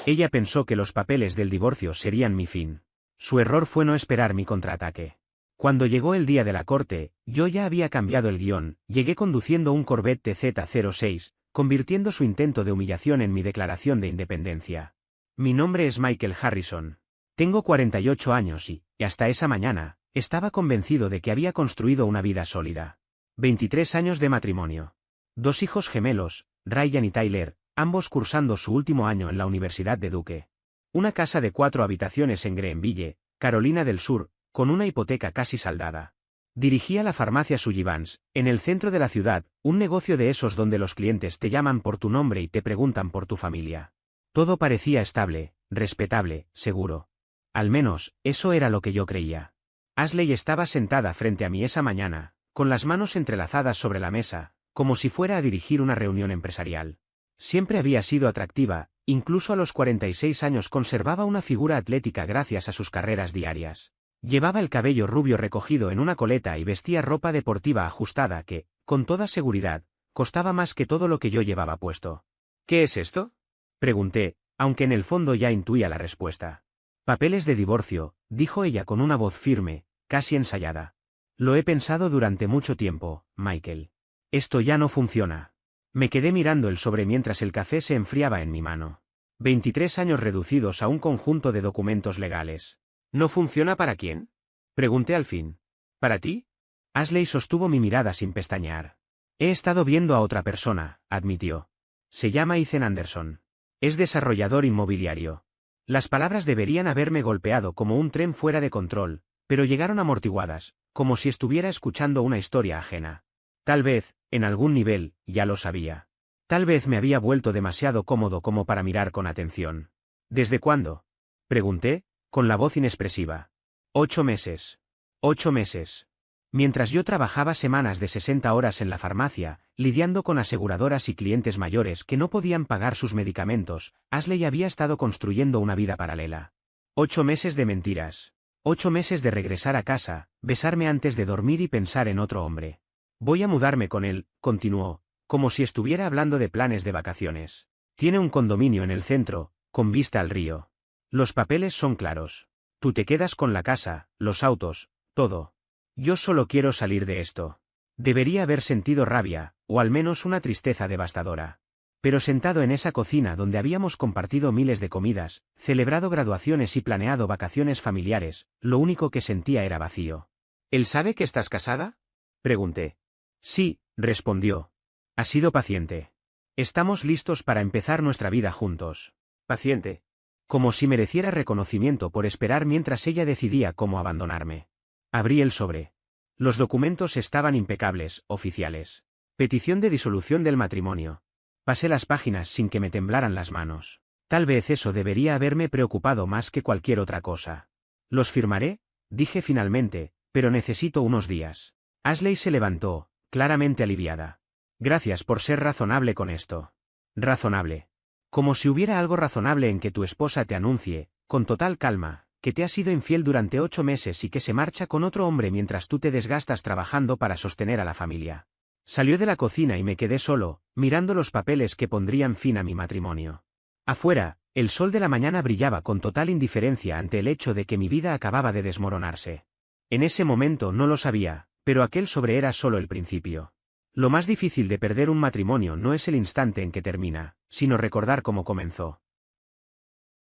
Ella pensó que los papeles del divorcio serían mi fin. Su error fue no esperar mi contraataque. Cuando llegó el día de la corte, yo ya había cambiado el guión, llegué conduciendo un Corvette TZ-06, convirtiendo su intento de humillación en mi declaración de independencia. Mi nombre es Michael Harrison. Tengo 48 años y, hasta esa mañana, estaba convencido de que había construido una vida sólida. 23 años de matrimonio. 2 hijos gemelos, Ryan y Tyler, ambos cursando su último año en la Universidad de Duke. Una casa de 4 habitaciones en Greenville, Carolina del Sur, con una hipoteca casi saldada. Dirigía la farmacia Sullivans, en el centro de la ciudad, un negocio de esos donde los clientes te llaman por tu nombre y te preguntan por tu familia. Todo parecía estable, respetable, seguro. Al menos, eso era lo que yo creía. Ashley estaba sentada frente a mí esa mañana, con las manos entrelazadas sobre la mesa, como si fuera a dirigir una reunión empresarial. Siempre había sido atractiva, incluso a los 46 años conservaba una figura atlética gracias a sus carreras diarias. Llevaba el cabello rubio recogido en una coleta y vestía ropa deportiva ajustada que, con toda seguridad, costaba más que todo lo que yo llevaba puesto. ¿Qué es esto?, pregunté, aunque en el fondo ya intuía la respuesta. Papeles de divorcio, dijo ella con una voz firme, casi ensayada. Lo he pensado durante mucho tiempo, Michael. Esto ya no funciona. Me quedé mirando el sobre mientras el café se enfriaba en mi mano. 23 años reducidos a un conjunto de documentos legales. ¿No funciona para quién?, pregunté al fin. ¿Para ti? Ashley sostuvo mi mirada sin pestañear. He estado viendo a otra persona, admitió. Se llama Ethan Anderson. Es desarrollador inmobiliario. Las palabras deberían haberme golpeado como un tren fuera de control, pero llegaron amortiguadas, como si estuviera escuchando una historia ajena. Tal vez, en algún nivel, ya lo sabía. Tal vez me había vuelto demasiado cómodo como para mirar con atención. ¿Desde cuándo?, pregunté, con la voz inexpresiva. 8 meses. 8 meses. Mientras yo trabajaba semanas de 60 horas en la farmacia, lidiando con aseguradoras y clientes mayores que no podían pagar sus medicamentos, Ashley había estado construyendo una vida paralela. 8 meses de mentiras. 8 meses de regresar a casa, besarme antes de dormir y pensar en otro hombre. Voy a mudarme con él, continuó, como si estuviera hablando de planes de vacaciones. Tiene un condominio en el centro, con vista al río. Los papeles son claros. Tú te quedas con la casa, los autos, todo. Yo solo quiero salir de esto. Debería haber sentido rabia, o al menos una tristeza devastadora. Pero sentado en esa cocina donde habíamos compartido miles de comidas, celebrado graduaciones y planeado vacaciones familiares, lo único que sentía era vacío. ¿Él sabe que estás casada?, pregunté. Sí, respondió. Ha sido paciente. Estamos listos para empezar nuestra vida juntos. Paciente. Como si mereciera reconocimiento por esperar mientras ella decidía cómo abandonarme. Abrí el sobre. Los documentos estaban impecables, oficiales. Petición de disolución del matrimonio. Pasé las páginas sin que me temblaran las manos. Tal vez eso debería haberme preocupado más que cualquier otra cosa. Los firmaré, dije finalmente, pero necesito unos días. Ashley se levantó, claramente aliviada. Gracias por ser razonable con esto. Razonable. Como si hubiera algo razonable en que tu esposa te anuncie, con total calma, que te ha sido infiel durante 8 meses y que se marcha con otro hombre mientras tú te desgastas trabajando para sostener a la familia. Salió de la cocina y me quedé solo, mirando los papeles que pondrían fin a mi matrimonio. Afuera, el sol de la mañana brillaba con total indiferencia ante el hecho de que mi vida acababa de desmoronarse. En ese momento no lo sabía, pero aquel sobre era solo el principio. Lo más difícil de perder un matrimonio no es el instante en que termina, sino recordar cómo comenzó.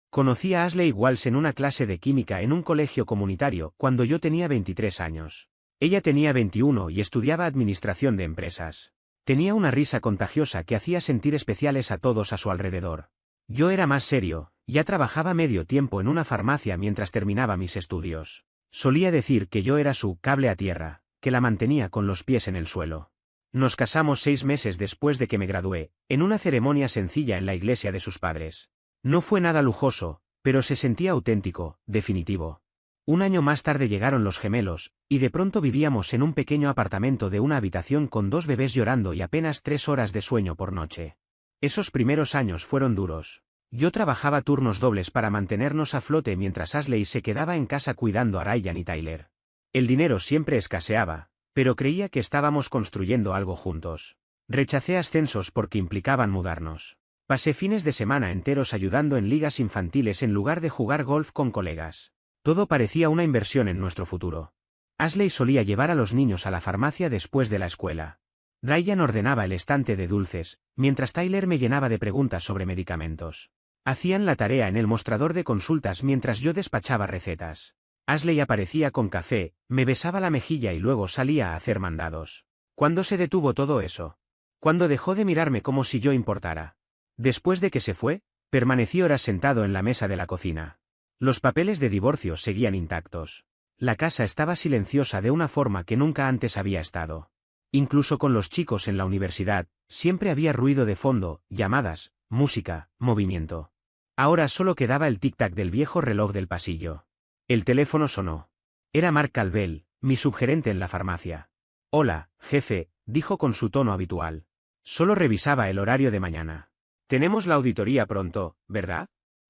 Conocí a Ashley Walsh en una clase de química en un colegio comunitario cuando yo tenía 23 años. Ella tenía 21 y estudiaba administración de empresas. Tenía una risa contagiosa que hacía sentir especiales a todos a su alrededor. Yo era más serio, ya trabajaba medio tiempo en una farmacia mientras terminaba mis estudios. Solía decir que yo era su cable a tierra, que la mantenía con los pies en el suelo. Nos casamos 6 meses después de que me gradué, en una ceremonia sencilla en la iglesia de sus padres. No fue nada lujoso, pero se sentía auténtico, definitivo. Un año más tarde llegaron los gemelos, y de pronto vivíamos en un pequeño apartamento de una habitación con 2 bebés llorando y apenas 3 horas de sueño por noche. Esos primeros años fueron duros. Yo trabajaba turnos dobles para mantenernos a flote mientras Ashley se quedaba en casa cuidando a Ryan y Tyler. El dinero siempre escaseaba, pero creía que estábamos construyendo algo juntos. Rechacé ascensos porque implicaban mudarnos. Pasé fines de semana enteros ayudando en ligas infantiles en lugar de jugar golf con colegas. Todo parecía una inversión en nuestro futuro. Ashley solía llevar a los niños a la farmacia después de la escuela. Ryan ordenaba el estante de dulces, mientras Tyler me llenaba de preguntas sobre medicamentos. Hacían la tarea en el mostrador de consultas mientras yo despachaba recetas. Ashley aparecía con café, me besaba la mejilla y luego salía a hacer mandados. ¿Cuándo se detuvo todo eso? ¿Cuándo dejó de mirarme como si yo importara? Después de que se fue, permanecí horas sentado en la mesa de la cocina. Los papeles de divorcio seguían intactos. La casa estaba silenciosa de una forma que nunca antes había estado. Incluso con los chicos en la universidad, siempre había ruido de fondo, llamadas, música, movimiento. Ahora solo quedaba el tic-tac del viejo reloj del pasillo. El teléfono sonó. Era Mark Calvell, mi subgerente en la farmacia. «Hola, jefe», dijo con su tono habitual. Solo revisaba el horario de mañana. «Tenemos la auditoría pronto, ¿verdad?»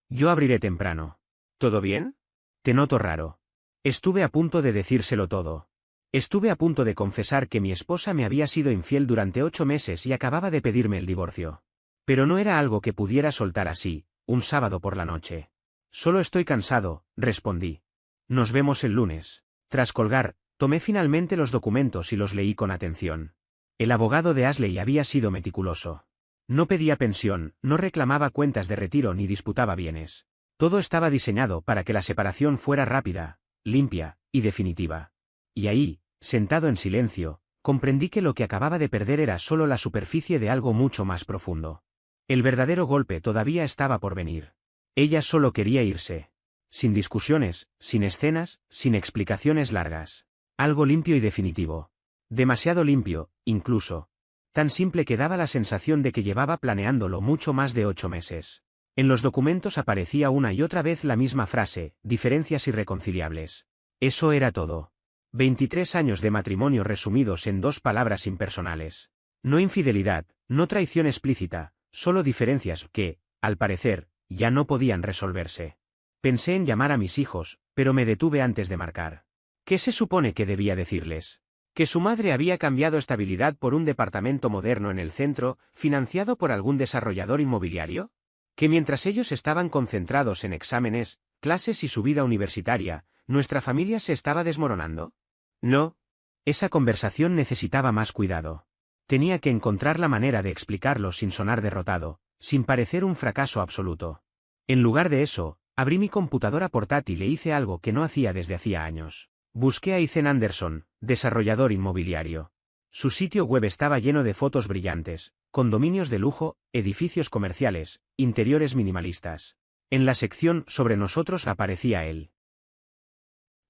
«Yo abriré temprano». «¿Todo bien?» «Te noto raro». Estuve a punto de decírselo todo. Estuve a punto de confesar que mi esposa me había sido infiel durante 8 meses y acababa de pedirme el divorcio. Pero no era algo que pudiera soltar así, un sábado por la noche. «Solo estoy cansado», respondí. «Nos vemos el lunes». Tras colgar, tomé finalmente los documentos y los leí con atención. El abogado de Ashley había sido meticuloso. No pedía pensión, no reclamaba cuentas de retiro ni disputaba bienes. Todo estaba diseñado para que la separación fuera rápida, limpia y definitiva. Y ahí, sentado en silencio, comprendí que lo que acababa de perder era solo la superficie de algo mucho más profundo. El verdadero golpe todavía estaba por venir. Ella solo quería irse. Sin discusiones, sin escenas, sin explicaciones largas. Algo limpio y definitivo. Demasiado limpio, incluso. Tan simple que daba la sensación de que llevaba planeándolo mucho más de 8 meses. En los documentos aparecía una y otra vez la misma frase, diferencias irreconciliables. Eso era todo. 23 años de matrimonio resumidos en 2 palabras impersonales. No infidelidad, no traición explícita, solo diferencias que, al parecer, ya no podían resolverse. Pensé en llamar a mis hijos, pero me detuve antes de marcar. ¿Qué se supone que debía decirles? ¿Que su madre había cambiado estabilidad por un departamento moderno en el centro, financiado por algún desarrollador inmobiliario? ¿Que mientras ellos estaban concentrados en exámenes, clases y su vida universitaria, nuestra familia se estaba desmoronando? No. Esa conversación necesitaba más cuidado. Tenía que encontrar la manera de explicarlo sin sonar derrotado, sin parecer un fracaso absoluto. En lugar de eso, abrí mi computadora portátil e hice algo que no hacía desde hacía años. Busqué a Ethan Anderson, desarrollador inmobiliario. Su sitio web estaba lleno de fotos brillantes, condominios de lujo, edificios comerciales, interiores minimalistas. En la sección sobre nosotros aparecía él.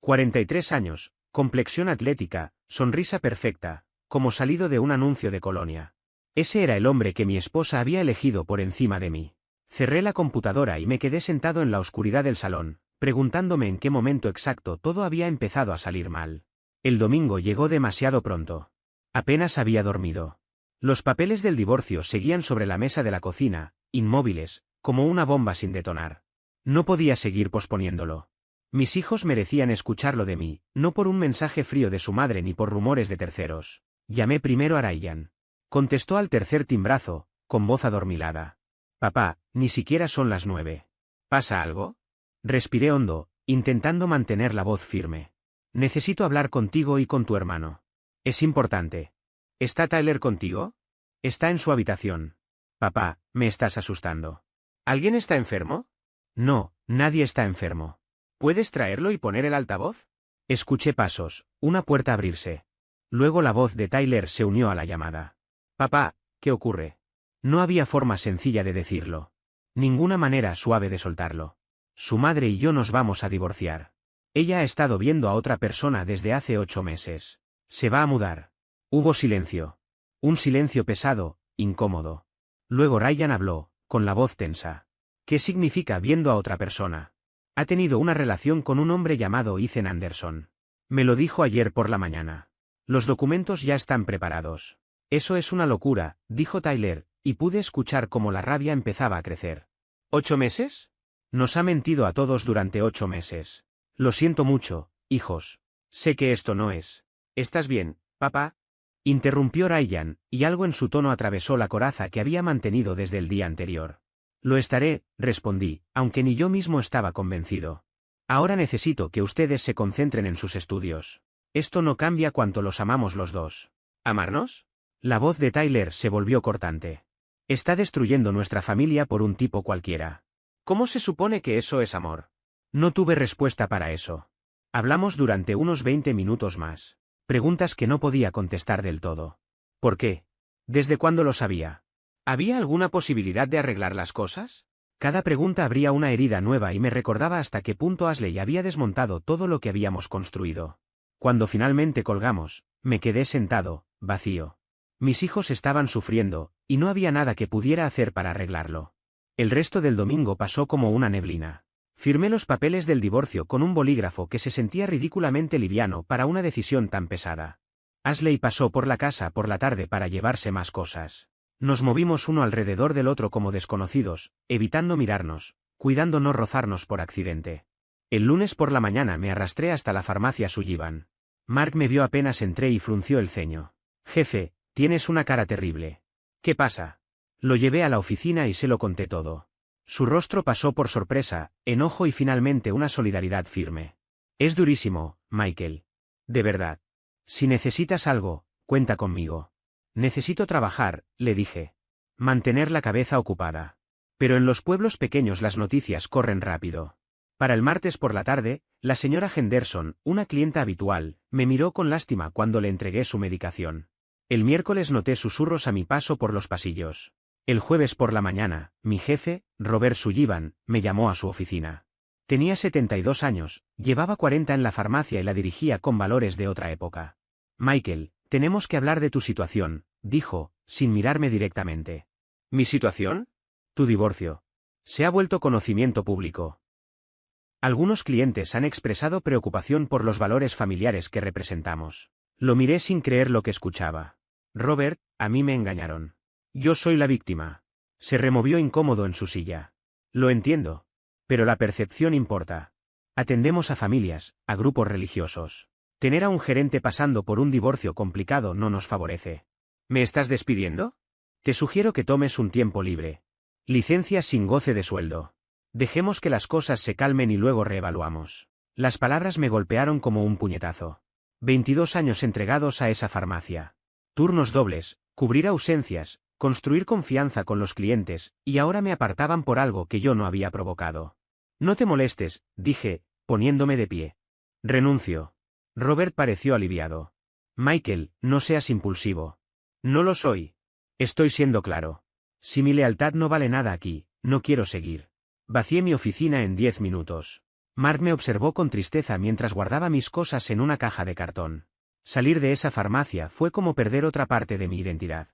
43 años, complexión atlética, sonrisa perfecta, como salido de un anuncio de colonia. Ese era el hombre que mi esposa había elegido por encima de mí. Cerré la computadora y me quedé sentado en la oscuridad del salón, preguntándome en qué momento exacto todo había empezado a salir mal. El domingo llegó demasiado pronto. Apenas había dormido. Los papeles del divorcio seguían sobre la mesa de la cocina, inmóviles, como una bomba sin detonar. No podía seguir posponiéndolo. Mis hijos merecían escucharlo de mí, no por un mensaje frío de su madre ni por rumores de terceros. Llamé primero a Ryan. Contestó al tercer timbrazo, con voz adormilada. «Papá, ni siquiera son las 9. ¿Pasa algo?» Respiré hondo, intentando mantener la voz firme. «Necesito hablar contigo y con tu hermano. Es importante». «¿Está Tyler contigo?» «Está en su habitación». «Papá, me estás asustando». «¿Alguien está enfermo?» «No, nadie está enfermo». «¿Puedes traerlo y poner el altavoz?» Escuché pasos, una puerta abrirse. Luego la voz de Tyler se unió a la llamada. «Papá, ¿qué ocurre?» No había forma sencilla de decirlo. Ninguna manera suave de soltarlo. Su madre y yo nos vamos a divorciar. Ella ha estado viendo a otra persona desde hace 8 meses. Se va a mudar. Hubo silencio. Un silencio pesado, incómodo. Luego Ryan habló, con la voz tensa. «¿Qué significa viendo a otra persona?» «Ha tenido una relación con un hombre llamado Ethan Anderson. Me lo dijo ayer por la mañana. Los documentos ya están preparados». «Eso es una locura», dijo Tyler, y pude escuchar cómo la rabia empezaba a crecer. «¿8 meses? Nos ha mentido a todos durante 8 meses. Lo siento mucho, hijos. Sé que esto no es. ¿Estás bien, papá?» Interrumpió Ryan, y algo en su tono atravesó la coraza que había mantenido desde el día anterior. Lo estaré, respondí, aunque ni yo mismo estaba convencido. Ahora necesito que ustedes se concentren en sus estudios. Esto no cambia cuanto los amamos los dos. ¿Amarnos? La voz de Tyler se volvió cortante. Está destruyendo nuestra familia por un tipo cualquiera. ¿Cómo se supone que eso es amor? No tuve respuesta para eso. Hablamos durante unos 20 minutos más. Preguntas que no podía contestar del todo. ¿Por qué? ¿Desde cuándo lo sabía? ¿Había alguna posibilidad de arreglar las cosas? Cada pregunta abría una herida nueva y me recordaba hasta qué punto Ashley había desmontado todo lo que habíamos construido. Cuando finalmente colgamos, me quedé sentado, vacío. Mis hijos estaban sufriendo, y no había nada que pudiera hacer para arreglarlo. El resto del domingo pasó como una neblina. Firmé los papeles del divorcio con un bolígrafo que se sentía ridículamente liviano para una decisión tan pesada. Ashley pasó por la casa por la tarde para llevarse más cosas. Nos movimos uno alrededor del otro como desconocidos, evitando mirarnos, cuidando no rozarnos por accidente. El lunes por la mañana me arrastré hasta la farmacia Sullivan. Mark me vio apenas entré y frunció el ceño. Jefe, tienes una cara terrible. ¿Qué pasa? Lo llevé a la oficina y se lo conté todo. Su rostro pasó por sorpresa, enojo y finalmente una solidaridad firme. Es durísimo, Michael. De verdad. Si necesitas algo, cuenta conmigo. Necesito trabajar, le dije. Mantener la cabeza ocupada. Pero en los pueblos pequeños las noticias corren rápido. Para el martes por la tarde, la señora Henderson, una clienta habitual, me miró con lástima cuando le entregué su medicación. El miércoles noté susurros a mi paso por los pasillos. El jueves por la mañana, mi jefe, Robert Sullivan, me llamó a su oficina. Tenía 72 años, llevaba 40 en la farmacia y la dirigía con valores de otra época. Michael, tenemos que hablar de tu situación, dijo, sin mirarme directamente. ¿Mi situación? Tu divorcio. Se ha vuelto conocimiento público. Algunos clientes han expresado preocupación por los valores familiares que representamos. Lo miré sin creer lo que escuchaba. Robert, a mí me engañaron. Yo soy la víctima. Se removió incómodo en su silla. Lo entiendo. Pero la percepción importa. Atendemos a familias, a grupos religiosos. Tener a un gerente pasando por un divorcio complicado no nos favorece. ¿Me estás despidiendo? Te sugiero que tomes un tiempo libre. Licencia sin goce de sueldo. Dejemos que las cosas se calmen y luego reevaluamos. Las palabras me golpearon como un puñetazo. 22 años entregados a esa farmacia. Turnos dobles, cubrir ausencias, construir confianza con los clientes, y ahora me apartaban por algo que yo no había provocado. No te molestes, dije, poniéndome de pie. Renuncio. Robert pareció aliviado. Michael, no seas impulsivo. No lo soy. Estoy siendo claro. Si mi lealtad no vale nada aquí, no quiero seguir. Vacié mi oficina en 10 minutos. Mark me observó con tristeza mientras guardaba mis cosas en una caja de cartón. Salir de esa farmacia fue como perder otra parte de mi identidad.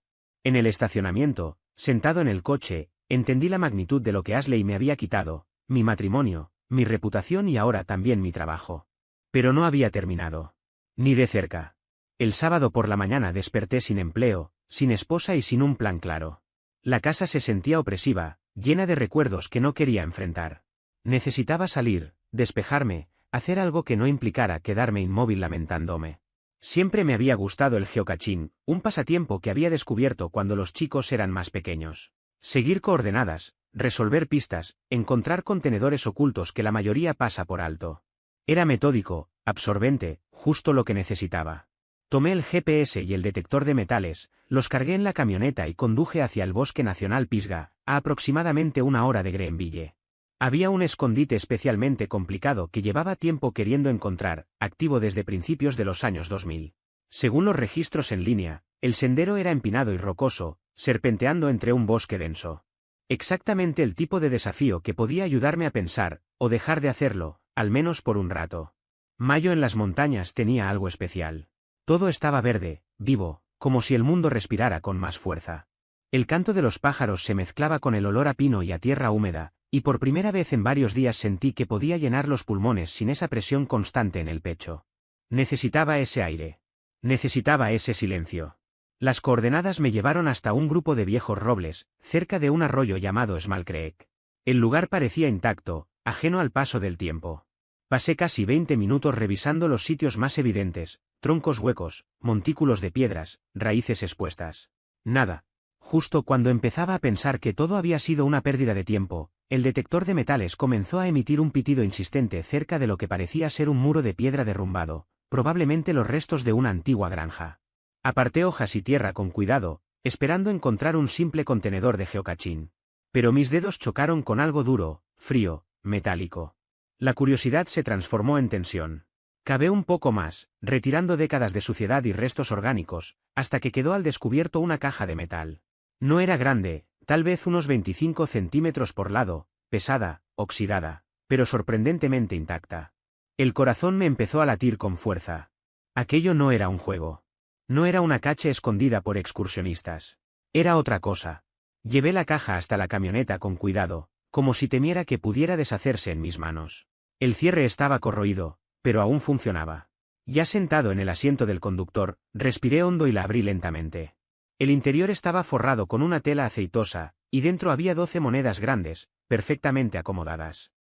En el estacionamiento, sentado en el coche, entendí la magnitud de lo que Ashley me había quitado, mi matrimonio, mi reputación y ahora también mi trabajo. Pero no había terminado. Ni de cerca. El sábado por la mañana desperté sin empleo, sin esposa y sin un plan claro. La casa se sentía opresiva, llena de recuerdos que no quería enfrentar. Necesitaba salir, despejarme, hacer algo que no implicara quedarme inmóvil lamentándome. Siempre me había gustado el geocaching, un pasatiempo que había descubierto cuando los chicos eran más pequeños. Seguir coordenadas, resolver pistas, encontrar contenedores ocultos que la mayoría pasa por alto. Era metódico, absorbente, justo lo que necesitaba. Tomé el GPS y el detector de metales, los cargué en la camioneta y conduje hacia el Bosque Nacional Pisgah, a aproximadamente 1 hora de Greenville. Había un escondite especialmente complicado que llevaba tiempo queriendo encontrar, activo desde principios de los años 2000. Según los registros en línea, el sendero era empinado y rocoso, serpenteando entre un bosque denso. Exactamente el tipo de desafío que podía ayudarme a pensar, o dejar de hacerlo, al menos por un rato. Mayo en las montañas tenía algo especial. Todo estaba verde, vivo, como si el mundo respirara con más fuerza. El canto de los pájaros se mezclaba con el olor a pino y a tierra húmeda, y por primera vez en varios días sentí que podía llenar los pulmones sin esa presión constante en el pecho. Necesitaba ese aire. Necesitaba ese silencio. Las coordenadas me llevaron hasta un grupo de viejos robles, cerca de un arroyo llamado Small Creek. El lugar parecía intacto, ajeno al paso del tiempo. Pasé casi 20 minutos revisando los sitios más evidentes, troncos huecos, montículos de piedras, raíces expuestas. Nada. Justo cuando empezaba a pensar que todo había sido una pérdida de tiempo, el detector de metales comenzó a emitir un pitido insistente cerca de lo que parecía ser un muro de piedra derrumbado, probablemente los restos de una antigua granja. Aparté hojas y tierra con cuidado, esperando encontrar un simple contenedor de geocaching. Pero mis dedos chocaron con algo duro, frío, metálico. La curiosidad se transformó en tensión. Cavé un poco más, retirando décadas de suciedad y restos orgánicos, hasta que quedó al descubierto una caja de metal. No era grande, tal vez unos 25 centímetros por lado, pesada, oxidada, pero sorprendentemente intacta. El corazón me empezó a latir con fuerza. Aquello no era un juego. No era una cache escondida por excursionistas. Era otra cosa. Llevé la caja hasta la camioneta con cuidado, como si temiera que pudiera deshacerse en mis manos. El cierre estaba corroído, pero aún funcionaba. Ya sentado en el asiento del conductor, respiré hondo y la abrí lentamente. El interior estaba forrado con una tela aceitosa, y dentro había 12 monedas grandes, perfectamente acomodadas.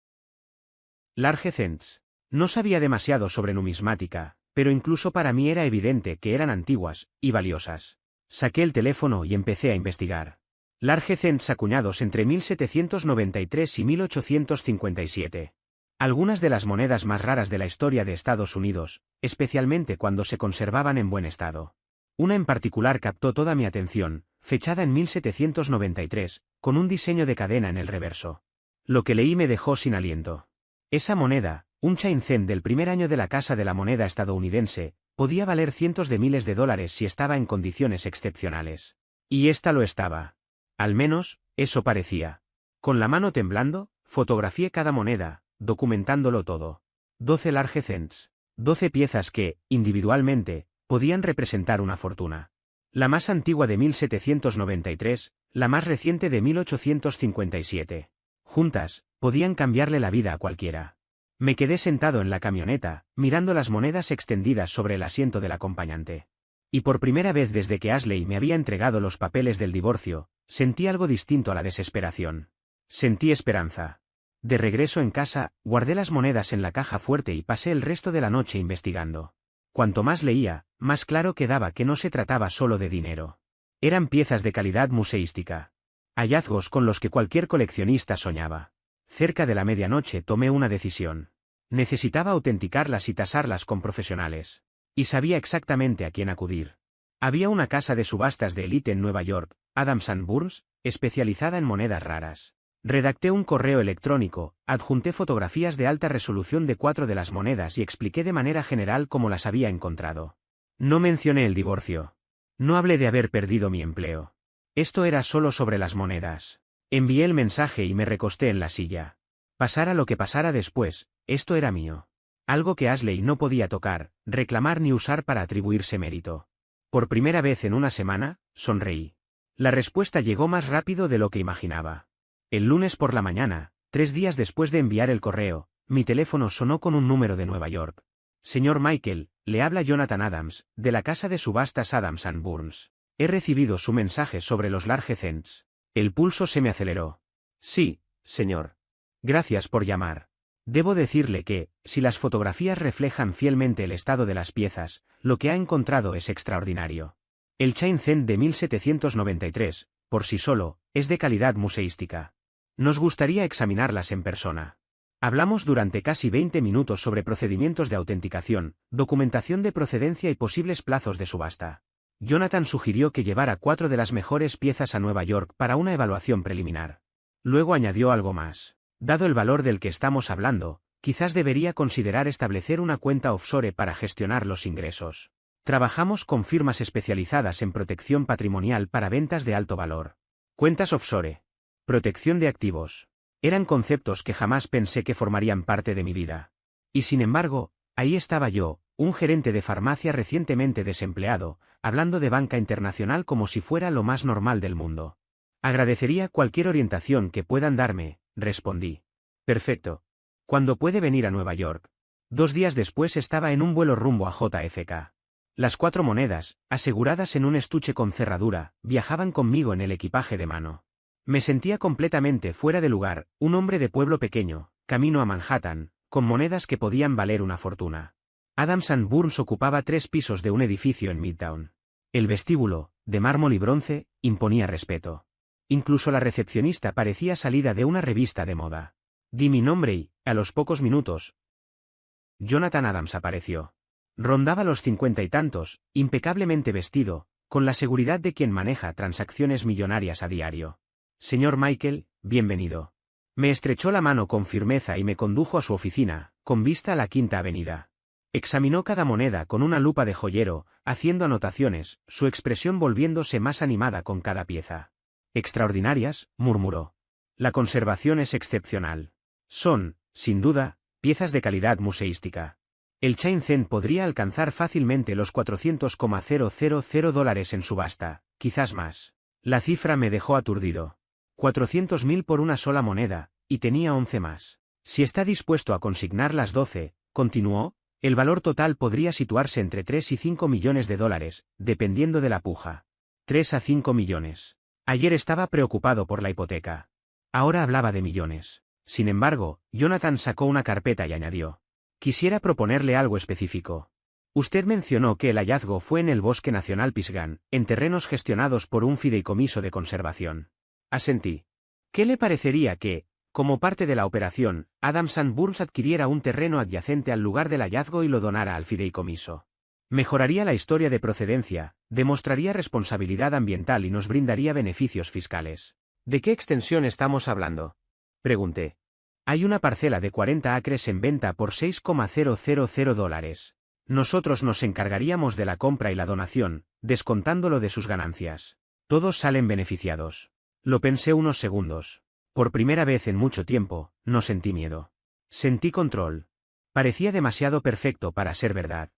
Large cents. No sabía demasiado sobre numismática, pero incluso para mí era evidente que eran antiguas y valiosas. Saqué el teléfono y empecé a investigar. Large cents acuñados entre 1793 y 1857. Algunas de las monedas más raras de la historia de Estados Unidos, especialmente cuando se conservaban en buen estado. Una en particular captó toda mi atención, fechada en 1793, con un diseño de cadena en el reverso. Lo que leí me dejó sin aliento. Esa moneda, un chain cent del primer año de la Casa de la Moneda estadounidense, podía valer cientos de miles de dólares si estaba en condiciones excepcionales. Y esta lo estaba. Al menos, eso parecía. Con la mano temblando, fotografié cada moneda, documentándolo todo. 12 large cents. 12 piezas que, individualmente, podían representar una fortuna. La más antigua de 1793, la más reciente de 1857. Juntas, podían cambiarle la vida a cualquiera. Me quedé sentado en la camioneta, mirando las monedas extendidas sobre el asiento del acompañante. Y por primera vez desde que Ashley me había entregado los papeles del divorcio, sentí algo distinto a la desesperación. Sentí esperanza. De regreso en casa, guardé las monedas en la caja fuerte y pasé el resto de la noche investigando. Cuanto más leía, más claro quedaba que no se trataba solo de dinero. Eran piezas de calidad museística. Hallazgos con los que cualquier coleccionista soñaba. Cerca de la medianoche tomé una decisión. Necesitaba autenticarlas y tasarlas con profesionales. Y sabía exactamente a quién acudir. Había una casa de subastas de élite en Nueva York, Adams & Burns, especializada en monedas raras. Redacté un correo electrónico, adjunté fotografías de alta resolución de 4 de las monedas y expliqué de manera general cómo las había encontrado. No mencioné el divorcio. No hablé de haber perdido mi empleo. Esto era solo sobre las monedas. Envié el mensaje y me recosté en la silla. Pasara lo que pasara después, esto era mío. Algo que Ashley no podía tocar, reclamar ni usar para atribuirse mérito. Por primera vez en una semana, sonreí. La respuesta llegó más rápido de lo que imaginaba. El lunes por la mañana, 3 días después de enviar el correo, mi teléfono sonó con un número de Nueva York. Señor Michael, le habla Jonathan Adams, de la casa de subastas Adams & Burns. He recibido su mensaje sobre los large cents. El pulso se me aceleró. Sí, señor. Gracias por llamar. Debo decirle que, si las fotografías reflejan fielmente el estado de las piezas, lo que ha encontrado es extraordinario. El chain cent de 1793, por sí solo, es de calidad museística. Nos gustaría examinarlas en persona. Hablamos durante casi 20 minutos sobre procedimientos de autenticación, documentación de procedencia y posibles plazos de subasta. Jonathan sugirió que llevara 4 de las mejores piezas a Nueva York para una evaluación preliminar. Luego añadió algo más. Dado el valor del que estamos hablando, quizás debería considerar establecer una cuenta offshore para gestionar los ingresos. Trabajamos con firmas especializadas en protección patrimonial para ventas de alto valor. Cuentas offshore. Protección de activos. Eran conceptos que jamás pensé que formarían parte de mi vida. Y sin embargo, ahí estaba yo, un gerente de farmacia recientemente desempleado, hablando de banca internacional como si fuera lo más normal del mundo. Agradecería cualquier orientación que puedan darme, respondí. Perfecto. ¿Cuándo puede venir a Nueva York? 2 días después estaba en un vuelo rumbo a JFK. Las 4 monedas, aseguradas en un estuche con cerradura, viajaban conmigo en el equipaje de mano. Me sentía completamente fuera de lugar, un hombre de pueblo pequeño, camino a Manhattan, con monedas que podían valer una fortuna. Adams & Burns ocupaba 3 pisos de un edificio en Midtown. El vestíbulo, de mármol y bronce, imponía respeto. Incluso la recepcionista parecía salida de una revista de moda. Di mi nombre y, a los pocos minutos, Jonathan Adams apareció. Rondaba los 50 y tantos, impecablemente vestido, con la seguridad de quien maneja transacciones millonarias a diario. Señor Michael, bienvenido. Me estrechó la mano con firmeza y me condujo a su oficina, con vista a la Quinta Avenida. Examinó cada moneda con una lupa de joyero, haciendo anotaciones, su expresión volviéndose más animada con cada pieza. Extraordinarias, murmuró. La conservación es excepcional. Son, sin duda, piezas de calidad museística. El Shenzhen podría alcanzar fácilmente los $400,000 en subasta, quizás más. La cifra me dejó aturdido. 400.000 por una sola moneda, y tenía 11 más. Si está dispuesto a consignar las 12, continuó, el valor total podría situarse entre 3 y 5 millones de dólares, dependiendo de la puja. 3 a 5 millones. Ayer estaba preocupado por la hipoteca. Ahora hablaba de millones. Sin embargo, Jonathan sacó una carpeta y añadió. Quisiera proponerle algo específico. Usted mencionó que el hallazgo fue en el Bosque Nacional Pisgah, en terrenos gestionados por un fideicomiso de conservación. Asentí. ¿Qué le parecería que, como parte de la operación, Adams & Burns adquiriera un terreno adyacente al lugar del hallazgo y lo donara al fideicomiso? Mejoraría la historia de procedencia, demostraría responsabilidad ambiental y nos brindaría beneficios fiscales. ¿De qué extensión estamos hablando?, pregunté. Hay una parcela de 40 acres en venta por $6,000. Nosotros nos encargaríamos de la compra y la donación, descontándolo de sus ganancias. Todos salen beneficiados. Lo pensé unos segundos. Por primera vez en mucho tiempo, no sentí miedo. Sentí control. Parecía demasiado perfecto para ser verdad.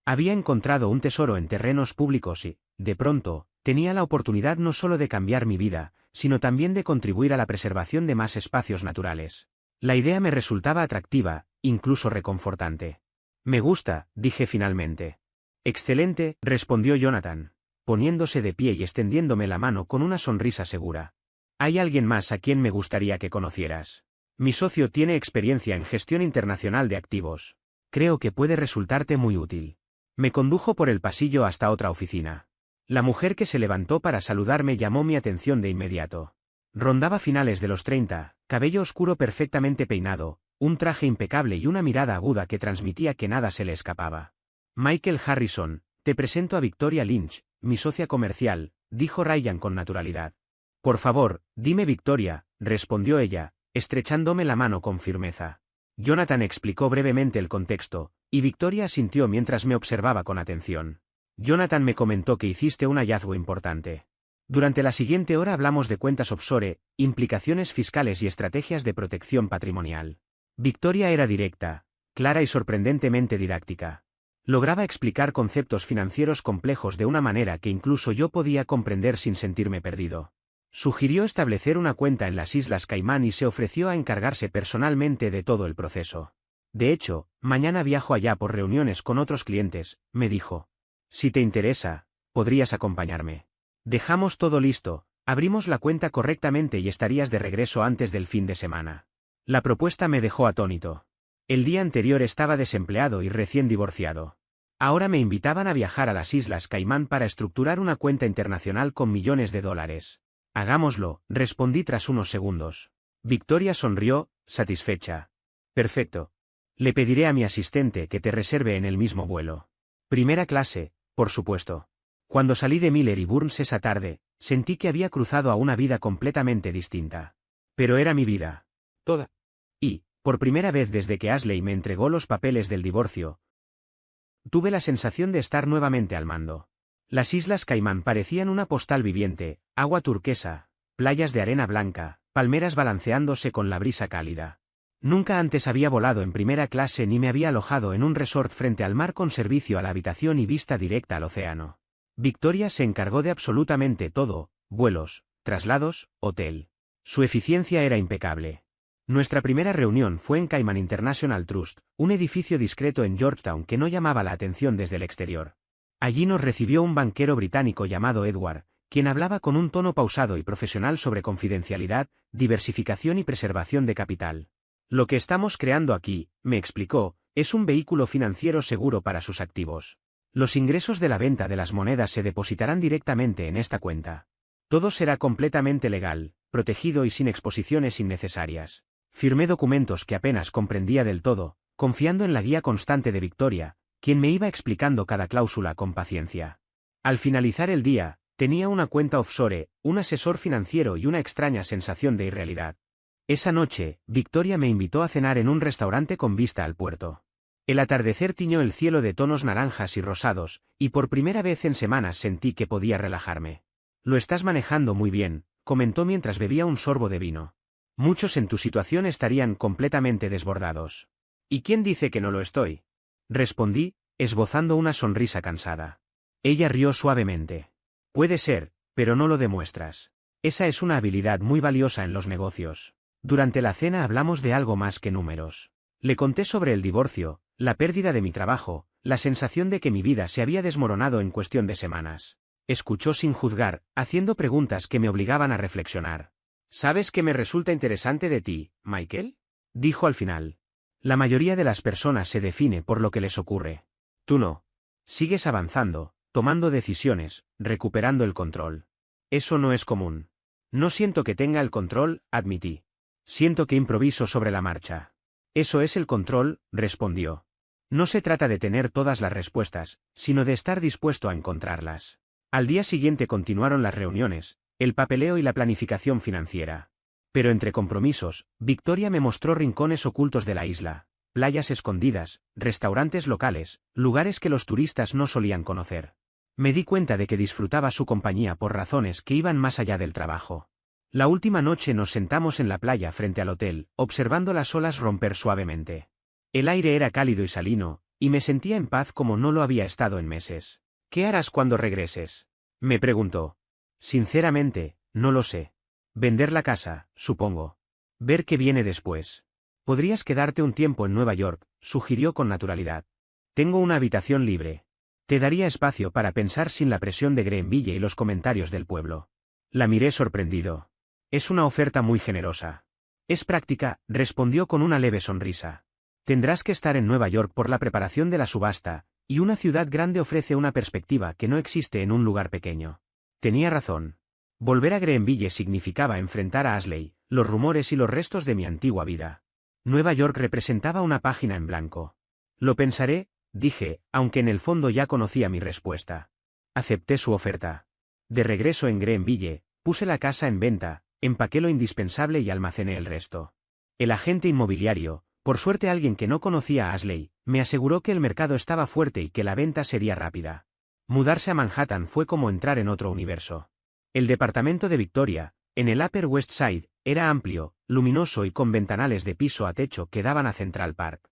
Había encontrado un tesoro en terrenos públicos y, de pronto, tenía la oportunidad no solo de cambiar mi vida, sino también de contribuir a la preservación de más espacios naturales. La idea me resultaba atractiva, incluso reconfortante. Me gusta, dije finalmente. Excelente, respondió Jonathan, poniéndose de pie y extendiéndome la mano con una sonrisa segura. Hay alguien más a quien me gustaría que conocieras. Mi socio tiene experiencia en gestión internacional de activos. Creo que puede resultarte muy útil. Me condujo por el pasillo hasta otra oficina. La mujer que se levantó para saludarme llamó mi atención de inmediato. Rondaba finales de los 30, cabello oscuro perfectamente peinado, un traje impecable y una mirada aguda que transmitía que nada se le escapaba. Michael Harrison, te presento a Victoria Lynch, mi socia comercial, dijo Ryan con naturalidad. Por favor, dime Victoria, respondió ella, estrechándome la mano con firmeza. Jonathan explicó brevemente el contexto, y Victoria asintió mientras me observaba con atención. Jonathan me comentó que hiciste un hallazgo importante. Durante la siguiente hora hablamos de cuentas offshore, implicaciones fiscales y estrategias de protección patrimonial. Victoria era directa, clara y sorprendentemente didáctica. Lograba explicar conceptos financieros complejos de una manera que incluso yo podía comprender sin sentirme perdido. Sugirió establecer una cuenta en las Islas Caimán y se ofreció a encargarse personalmente de todo el proceso. De hecho, mañana viajo allá por reuniones con otros clientes, me dijo. Si te interesa, podrías acompañarme. Dejamos todo listo, abrimos la cuenta correctamente y estarías de regreso antes del fin de semana. La propuesta me dejó atónito. El día anterior estaba desempleado y recién divorciado. Ahora me invitaban a viajar a las Islas Caimán para estructurar una cuenta internacional con millones de dólares. Hagámoslo, respondí tras unos segundos. Victoria sonrió, satisfecha. Perfecto. Le pediré a mi asistente que te reserve en el mismo vuelo. Primera clase, por supuesto. Cuando salí de Miller y Burns esa tarde, sentí que había cruzado a una vida completamente distinta. Pero era mi vida. Toda. Y, por primera vez desde que Ashley me entregó los papeles del divorcio, tuve la sensación de estar nuevamente al mando. Las Islas Caimán parecían una postal viviente, agua turquesa, playas de arena blanca, palmeras balanceándose con la brisa cálida. Nunca antes había volado en primera clase ni me había alojado en un resort frente al mar con servicio a la habitación y vista directa al océano. Victoria se encargó de absolutamente todo, vuelos, traslados, hotel. Su eficiencia era impecable. Nuestra primera reunión fue en Cayman International Trust, un edificio discreto en Georgetown que no llamaba la atención desde el exterior. Allí nos recibió un banquero británico llamado Edward, quien hablaba con un tono pausado y profesional sobre confidencialidad, diversificación y preservación de capital. Lo que estamos creando aquí, me explicó, es un vehículo financiero seguro para sus activos. Los ingresos de la venta de las monedas se depositarán directamente en esta cuenta. Todo será completamente legal, protegido y sin exposiciones innecesarias. Firmé documentos que apenas comprendía del todo, confiando en la guía constante de Victoria, quien me iba explicando cada cláusula con paciencia. Al finalizar el día, tenía una cuenta offshore, un asesor financiero y una extraña sensación de irrealidad. Esa noche, Victoria me invitó a cenar en un restaurante con vista al puerto. El atardecer tiñó el cielo de tonos naranjas y rosados, y por primera vez en semanas sentí que podía relajarme. Lo estás manejando muy bien, comentó mientras bebía un sorbo de vino. Muchos en tu situación estarían completamente desbordados. ¿Y quién dice que no lo estoy? Respondí, esbozando una sonrisa cansada. Ella rió suavemente. Puede ser, pero no lo demuestras. Esa es una habilidad muy valiosa en los negocios. Durante la cena hablamos de algo más que números. Le conté sobre el divorcio, la pérdida de mi trabajo, la sensación de que mi vida se había desmoronado en cuestión de semanas. Escuchó sin juzgar, haciendo preguntas que me obligaban a reflexionar. ¿Sabes qué me resulta interesante de ti, Michael? Dijo al final. La mayoría de las personas se define por lo que les ocurre. Tú no. Sigues avanzando, tomando decisiones, recuperando el control. Eso no es común. No siento que tenga el control, admití. Siento que improviso sobre la marcha. Eso es el control, respondió. No se trata de tener todas las respuestas, sino de estar dispuesto a encontrarlas. Al día siguiente continuaron las reuniones, el papeleo y la planificación financiera. Pero entre compromisos, Victoria me mostró rincones ocultos de la isla, playas escondidas, restaurantes locales, lugares que los turistas no solían conocer. Me di cuenta de que disfrutaba su compañía por razones que iban más allá del trabajo. La última noche nos sentamos en la playa frente al hotel, observando las olas romper suavemente. El aire era cálido y salino, y me sentía en paz como no lo había estado en meses. ¿Qué harás cuando regreses? Me preguntó. Sinceramente, no lo sé. Vender la casa, supongo. Ver qué viene después. Podrías quedarte un tiempo en Nueva York, sugirió con naturalidad. Tengo una habitación libre. Te daría espacio para pensar sin la presión de Greenville y los comentarios del pueblo. La miré sorprendido. Es una oferta muy generosa. Es práctica, respondió con una leve sonrisa. Tendrás que estar en Nueva York por la preparación de la subasta, y una ciudad grande ofrece una perspectiva que no existe en un lugar pequeño. Tenía razón. Volver a Greenville significaba enfrentar a Ashley, los rumores y los restos de mi antigua vida. Nueva York representaba una página en blanco. Lo pensaré, dije, aunque en el fondo ya conocía mi respuesta. Acepté su oferta. De regreso en Greenville, puse la casa en venta, empaqué lo indispensable y almacené el resto. El agente inmobiliario, por suerte alguien que no conocía a Ashley, me aseguró que el mercado estaba fuerte y que la venta sería rápida. Mudarse a Manhattan fue como entrar en otro universo. El departamento de Victoria, en el Upper West Side, era amplio, luminoso y con ventanales de piso a techo que daban a Central Park.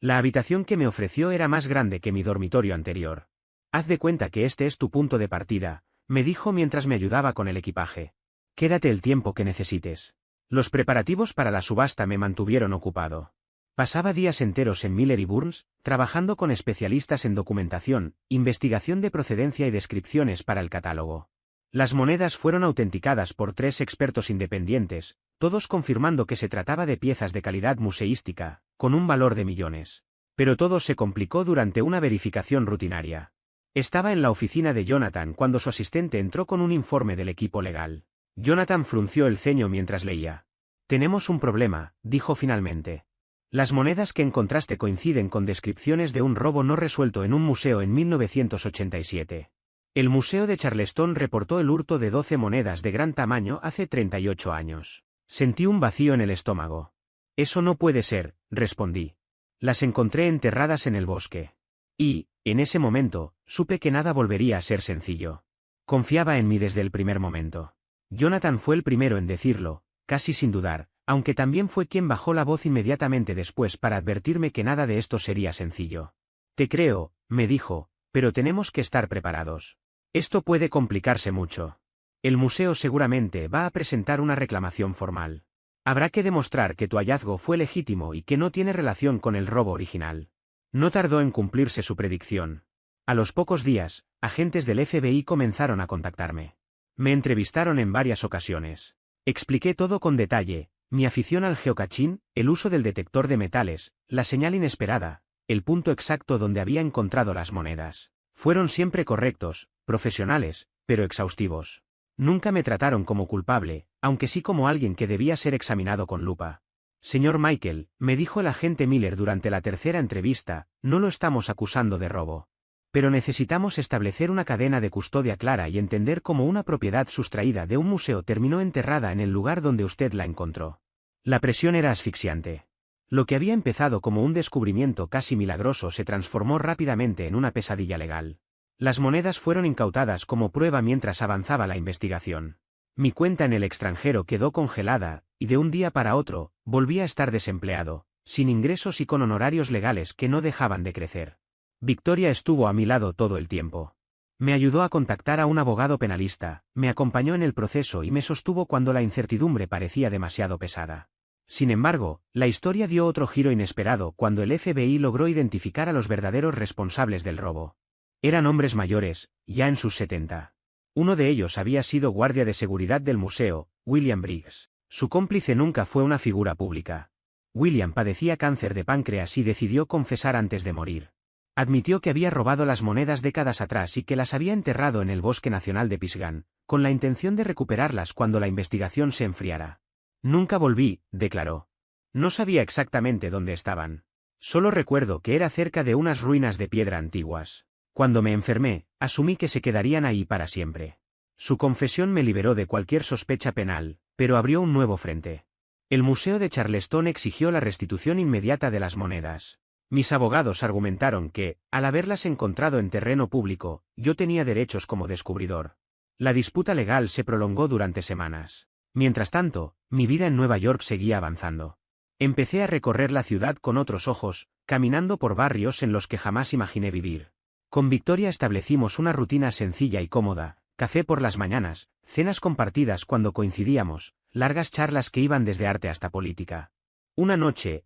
La habitación que me ofreció era más grande que mi dormitorio anterior. Haz de cuenta que este es tu punto de partida, me dijo mientras me ayudaba con el equipaje. Quédate el tiempo que necesites. Los preparativos para la subasta me mantuvieron ocupado. Pasaba días enteros en Miller y Burns, trabajando con especialistas en documentación, investigación de procedencia y descripciones para el catálogo. Las monedas fueron autenticadas por 3 expertos independientes, todos confirmando que se trataba de piezas de calidad museística, con un valor de millones. Pero todo se complicó durante una verificación rutinaria. Estaba en la oficina de Jonathan cuando su asistente entró con un informe del equipo legal. Jonathan frunció el ceño mientras leía. Tenemos un problema, dijo finalmente. Las monedas que encontraste coinciden con descripciones de un robo no resuelto en un museo en 1987. El Museo de Charleston reportó el hurto de 12 monedas de gran tamaño hace 38 años. Sentí un vacío en el estómago. Eso no puede ser, respondí. Las encontré enterradas en el bosque. Y, en ese momento, supe que nada volvería a ser sencillo. Confiaba en mí desde el primer momento. Jonathan fue el primero en decirlo, casi sin dudar, aunque también fue quien bajó la voz inmediatamente después para advertirme que nada de esto sería sencillo. Te creo, me dijo, pero tenemos que estar preparados. Esto puede complicarse mucho. El museo seguramente va a presentar una reclamación formal. Habrá que demostrar que tu hallazgo fue legítimo y que no tiene relación con el robo original. No tardó en cumplirse su predicción. A los pocos días, agentes del FBI comenzaron a contactarme. Me entrevistaron en varias ocasiones. Expliqué todo con detalle, Mi afición al geocaching, el uso del detector de metales, la señal inesperada, el punto exacto donde había encontrado las monedas, fueron siempre correctos, profesionales, pero exhaustivos. Nunca me trataron como culpable, aunque sí como alguien que debía ser examinado con lupa. Señor Michael, me dijo el agente Miller durante la tercera entrevista, no lo estamos acusando de robo. Pero necesitamos establecer una cadena de custodia clara y entender cómo una propiedad sustraída de un museo terminó enterrada en el lugar donde usted la encontró. La presión era asfixiante. Lo que había empezado como un descubrimiento casi milagroso se transformó rápidamente en una pesadilla legal. Las monedas fueron incautadas como prueba mientras avanzaba la investigación. Mi cuenta en el extranjero quedó congelada, y de un día para otro, volví a estar desempleado, sin ingresos y con honorarios legales que no dejaban de crecer. Victoria estuvo a mi lado todo el tiempo. Me ayudó a contactar a un abogado penalista, me acompañó en el proceso y me sostuvo cuando la incertidumbre parecía demasiado pesada. Sin embargo, la historia dio otro giro inesperado cuando el FBI logró identificar a los verdaderos responsables del robo. Eran hombres mayores, ya en sus 70. Uno de ellos había sido guardia de seguridad del museo, William Briggs. Su cómplice nunca fue una figura pública. William padecía cáncer de páncreas y decidió confesar antes de morir. Admitió que había robado las monedas décadas atrás y que las había enterrado en el Bosque Nacional de Pisgah, con la intención de recuperarlas cuando la investigación se enfriara. Nunca volví, declaró. No sabía exactamente dónde estaban. Solo recuerdo que era cerca de unas ruinas de piedra antiguas. Cuando me enfermé, asumí que se quedarían ahí para siempre. Su confesión me liberó de cualquier sospecha penal, pero abrió un nuevo frente. El Museo de Charleston exigió la restitución inmediata de las monedas. Mis abogados argumentaron que, al haberlas encontrado en terreno público, yo tenía derechos como descubridor. La disputa legal se prolongó durante semanas. Mientras tanto, mi vida en Nueva York seguía avanzando. Empecé a recorrer la ciudad con otros ojos, caminando por barrios en los que jamás imaginé vivir. Con Victoria establecimos una rutina sencilla y cómoda, café por las mañanas, cenas compartidas cuando coincidíamos, largas charlas que iban desde arte hasta política. Una noche,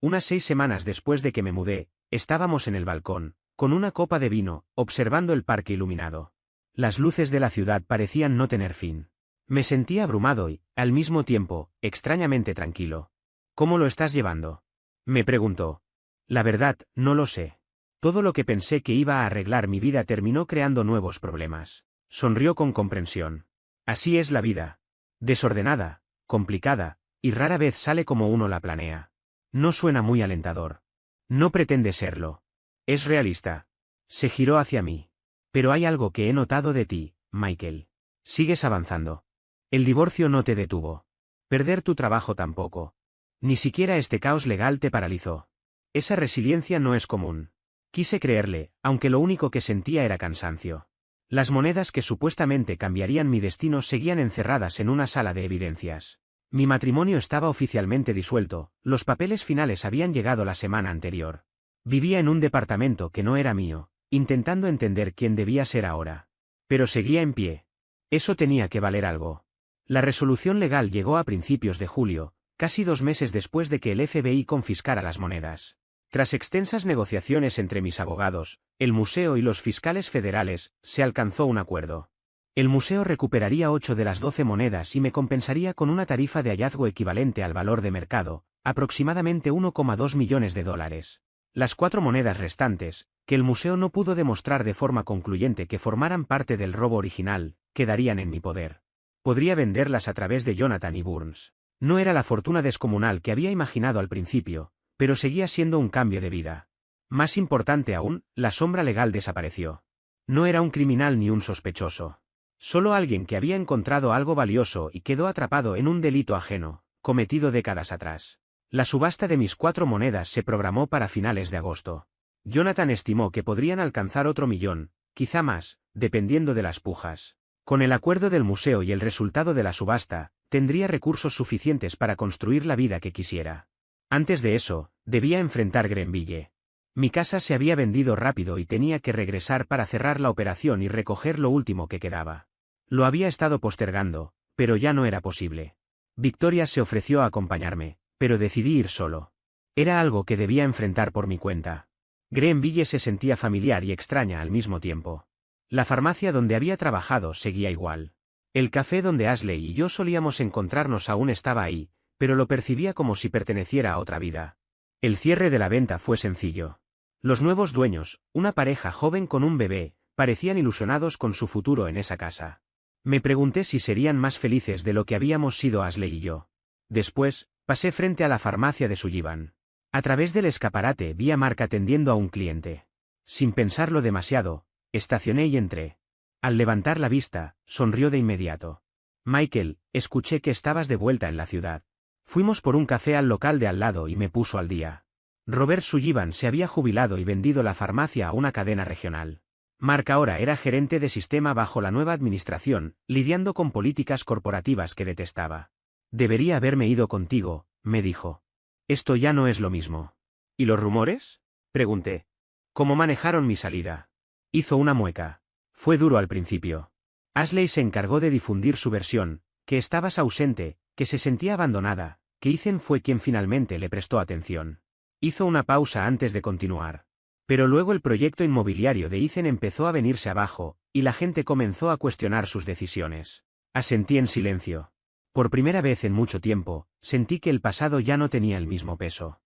unas 6 semanas después de que me mudé, estábamos en el balcón, con una copa de vino, observando el parque iluminado. Las luces de la ciudad parecían no tener fin. Me sentía abrumado y, al mismo tiempo, extrañamente tranquilo. ¿Cómo lo estás llevando?, me preguntó. La verdad, no lo sé. Todo lo que pensé que iba a arreglar mi vida terminó creando nuevos problemas. Sonrió con comprensión. Así es la vida. Desordenada, complicada, y rara vez sale como uno la planea. No suena muy alentador. No pretende serlo. Es realista. Se giró hacia mí. Pero hay algo que he notado de ti, Michael. Sigues avanzando. El divorcio no te detuvo. Perder tu trabajo tampoco. Ni siquiera este caos legal te paralizó. Esa resiliencia no es común. Quise creerle, aunque lo único que sentía era cansancio. Las monedas que supuestamente cambiarían mi destino seguían encerradas en una sala de evidencias. Mi matrimonio estaba oficialmente disuelto, los papeles finales habían llegado la semana anterior. Vivía en un departamento que no era mío, intentando entender quién debía ser ahora. Pero seguía en pie. Eso tenía que valer algo. La resolución legal llegó a principios de julio, casi 2 meses después de que el FBI confiscara las monedas. Tras extensas negociaciones entre mis abogados, el museo y los fiscales federales, se alcanzó un acuerdo. El museo recuperaría 8 de las 12 monedas y me compensaría con una tarifa de hallazgo equivalente al valor de mercado, aproximadamente $1,2 millones. Las 4 monedas restantes, que el museo no pudo demostrar de forma concluyente que formaran parte del robo original, quedarían en mi poder. Podría venderlas a través de Jonathan y Burns. No era la fortuna descomunal que había imaginado al principio, pero seguía siendo un cambio de vida. Más importante aún, la sombra legal desapareció. No era un criminal ni un sospechoso. Solo alguien que había encontrado algo valioso y quedó atrapado en un delito ajeno, cometido décadas atrás. La subasta de mis 4 monedas se programó para finales de agosto. Jonathan estimó que podrían alcanzar otro millón, quizá más, dependiendo de las pujas. Con el acuerdo del museo y el resultado de la subasta, tendría recursos suficientes para construir la vida que quisiera. Antes de eso, debía enfrentar Greenville. Mi casa se había vendido rápido y tenía que regresar para cerrar la operación y recoger lo último que quedaba. Lo había estado postergando, pero ya no era posible. Victoria se ofreció a acompañarme, pero decidí ir solo. Era algo que debía enfrentar por mi cuenta. Greenville se sentía familiar y extraña al mismo tiempo. La farmacia donde había trabajado seguía igual. El café donde Ashley y yo solíamos encontrarnos aún estaba ahí, pero lo percibía como si perteneciera a otra vida. El cierre de la venta fue sencillo. Los nuevos dueños, una pareja joven con un bebé, parecían ilusionados con su futuro en esa casa. Me pregunté si serían más felices de lo que habíamos sido Ashley y yo. Después, pasé frente a la farmacia de Sullivan. A través del escaparate vi a Mark atendiendo a un cliente. Sin pensarlo demasiado, estacioné y entré. Al levantar la vista, sonrió de inmediato. Michael, escuché que estabas de vuelta en la ciudad. Fuimos por un café al local de al lado y me puso al día. Robert Sullivan se había jubilado y vendido la farmacia a una cadena regional. Mark ahora era gerente de sistema bajo la nueva administración, lidiando con políticas corporativas que detestaba. Debería haberme ido contigo, me dijo. Esto ya no es lo mismo. ¿Y los rumores? Pregunté. ¿Cómo manejaron mi salida? Hizo una mueca. Fue duro al principio. Ashley se encargó de difundir su versión, que estabas ausente, que se sentía abandonada, que Ethan fue quien finalmente le prestó atención. Hizo una pausa antes de continuar. Pero luego el proyecto inmobiliario de Ethan empezó a venirse abajo, y la gente comenzó a cuestionar sus decisiones. Asentí en silencio. Por primera vez en mucho tiempo, sentí que el pasado ya no tenía el mismo peso.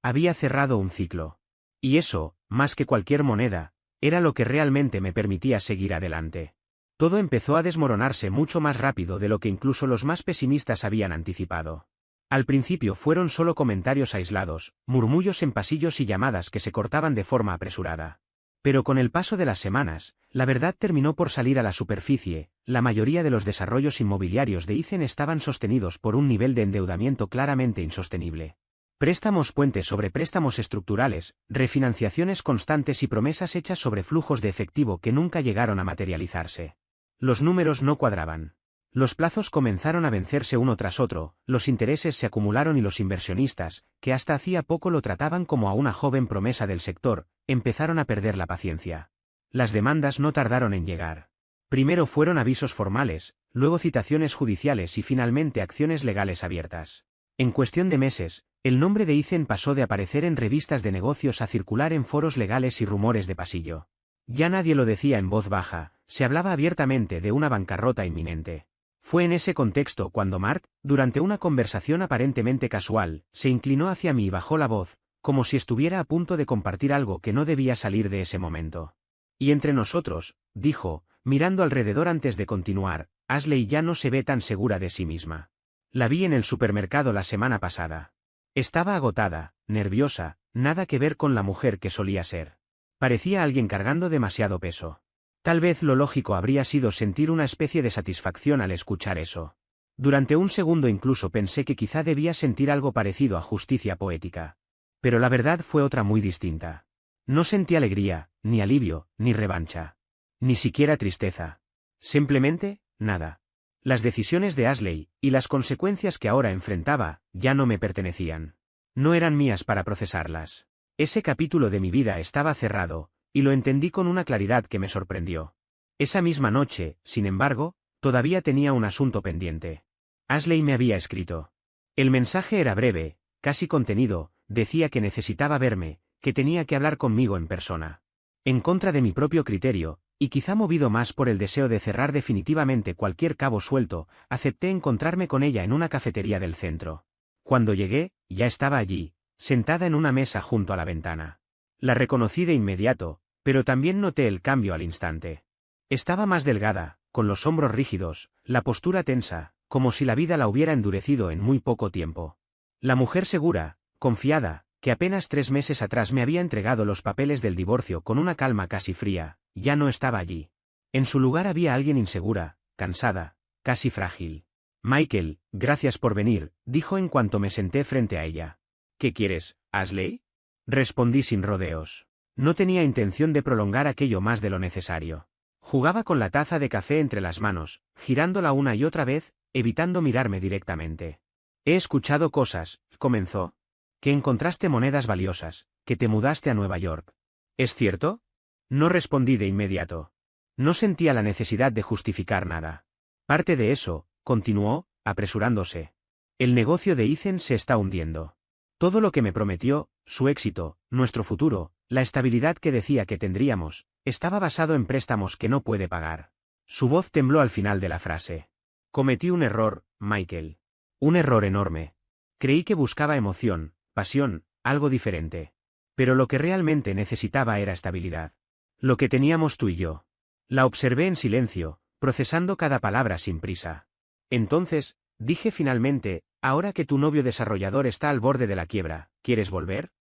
Había cerrado un ciclo. Y eso, más que cualquier moneda, era lo que realmente me permitía seguir adelante. Todo empezó a desmoronarse mucho más rápido de lo que incluso los más pesimistas habían anticipado. Al principio fueron solo comentarios aislados, murmullos en pasillos y llamadas que se cortaban de forma apresurada. Pero con el paso de las semanas, la verdad terminó por salir a la superficie. La mayoría de los desarrollos inmobiliarios de Ethan estaban sostenidos por un nivel de endeudamiento claramente insostenible. Préstamos puentes sobre préstamos estructurales, refinanciaciones constantes y promesas hechas sobre flujos de efectivo que nunca llegaron a materializarse. Los números no cuadraban. Los plazos comenzaron a vencerse uno tras otro, los intereses se acumularon y los inversionistas, que hasta hacía poco lo trataban como a una joven promesa del sector, empezaron a perder la paciencia. Las demandas no tardaron en llegar. Primero fueron avisos formales, luego citaciones judiciales y finalmente acciones legales abiertas. En cuestión de meses, el nombre de Ethan pasó de aparecer en revistas de negocios a circular en foros legales y rumores de pasillo. Ya nadie lo decía en voz baja, se hablaba abiertamente de una bancarrota inminente. Fue en ese contexto cuando Mark, durante una conversación aparentemente casual, se inclinó hacia mí y bajó la voz, como si estuviera a punto de compartir algo que no debía salir de ese momento. Y entre nosotros, dijo, mirando alrededor antes de continuar, Ashley ya no se ve tan segura de sí misma. La vi en el supermercado la semana pasada. Estaba agotada, nerviosa, nada que ver con la mujer que solía ser. Parecía alguien cargando demasiado peso. Tal vez lo lógico habría sido sentir una especie de satisfacción al escuchar eso. Durante un segundo incluso pensé que quizá debía sentir algo parecido a justicia poética. Pero la verdad fue otra muy distinta. No sentí alegría, ni alivio, ni revancha. Ni siquiera tristeza. Simplemente, nada. Las decisiones de Ashley, y las consecuencias que ahora enfrentaba, ya no me pertenecían. No eran mías para procesarlas. Ese capítulo de mi vida estaba cerrado, y lo entendí con una claridad que me sorprendió. Esa misma noche, sin embargo, todavía tenía un asunto pendiente. Ashley me había escrito. El mensaje era breve, casi contenido, decía que necesitaba verme, que tenía que hablar conmigo en persona. En contra de mi propio criterio, y quizá movido más por el deseo de cerrar definitivamente cualquier cabo suelto, acepté encontrarme con ella en una cafetería del centro. Cuando llegué, ya estaba allí, sentada en una mesa junto a la ventana. La reconocí de inmediato, pero también noté el cambio al instante. Estaba más delgada, con los hombros rígidos, la postura tensa, como si la vida la hubiera endurecido en muy poco tiempo. La mujer segura, confiada, que apenas 3 meses atrás me había entregado los papeles del divorcio con una calma casi fría, ya no estaba allí. En su lugar había alguien insegura, cansada, casi frágil. Michael, gracias por venir, dijo en cuanto me senté frente a ella. ¿Qué quieres, Ashley? Respondí sin rodeos. No tenía intención de prolongar aquello más de lo necesario. Jugaba con la taza de café entre las manos, girándola una y otra vez, evitando mirarme directamente. He escuchado cosas, comenzó. Que encontraste monedas valiosas, que te mudaste a Nueva York. ¿Es cierto? No respondí de inmediato. No sentía la necesidad de justificar nada. Parte de eso, continuó, apresurándose. El negocio de Ethan se está hundiendo. Todo lo que me prometió, su éxito, nuestro futuro, la estabilidad que decía que tendríamos, estaba basado en préstamos que no puede pagar. Su voz tembló al final de la frase. Cometí un error, Michael. Un error enorme. Creí que buscaba emoción, pasión, algo diferente. Pero lo que realmente necesitaba era estabilidad. Lo que teníamos tú y yo. La observé en silencio, procesando cada palabra sin prisa. Entonces, dije finalmente, ahora que tu novio desarrollador está al borde de la quiebra, ¿quieres volver?